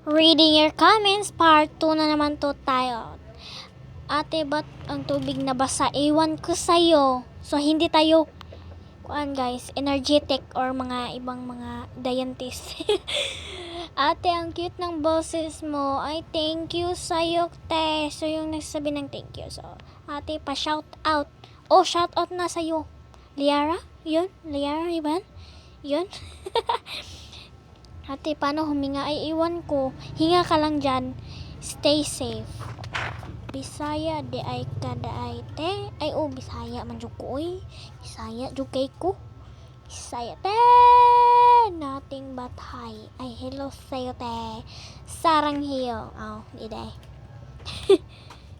reading your comments. Part 2 na naman to tayo. Ate, ba't ang tubig na basa? Iwan ko sa'yo. So, hindi tayo, guys, energetic or mga ibang mga diantis. Ate, ang cute ng boses mo. Ay, thank you sa'yo, te. So, yung nagsasabi ng thank you. So, ate, pa-shout out. Oh, shout out na sa'yo. Liara? Yun? Liara, Iban? Yun? Ate, paano huminga? Ay, iwan ko. Hinga ka lang dyan. Stay safe. Bisaya di ay kada ay te. Ay, oh, Bisaya man jud ko, oy. Bisaya jud kay ko. Bisaya te. Nothing but hi. Ay, hello sa'yo, te. Sarang hiyo. Oh, di day.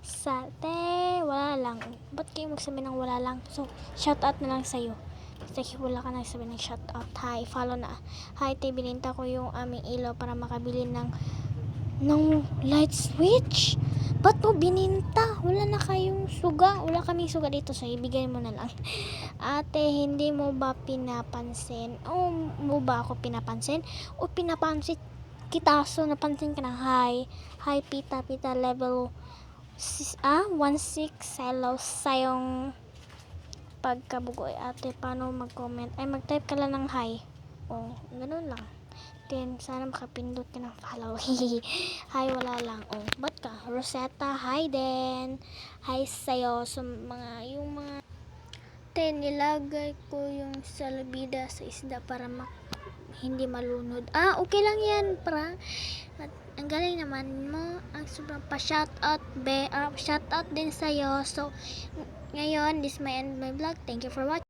Sa te, wala lang. Ba't kayo magsabi ng wala lang? So, shout out na lang sa'yo. Kasi wala ka nagsabi ng shout out. Hi, follow na. Hi, te, bininta ko yung aming ilaw para makabili ng light switch. Ba't mo bininta? Wala na kayong suga. Wala kaming suga dito, so ibigay mo na lang. Ate, hindi mo ba pinapansin? O, mo ba ako pinapansin? O pinapansin kita? So, napansin ka na. Hi, pita level 16. Hello sayong pagkabugoy. Ate, paano mag-comment? Ay, mag-type ka lang ng hi. O, ganun lang. Then, sana makapindot ka ng follow. Hi, wala lang. Oh, ba't ka? Rosetta, hi din. Hi sa'yo. So, yung mga nilagay ko yung salbida sa isda para hindi malunod. Ah, okay lang yan, pra. At, ang galing naman mo. Ang sobrang pa-shoutout, shoutout din sa'yo. So, ngayon, this may end my vlog. Thank you for watching.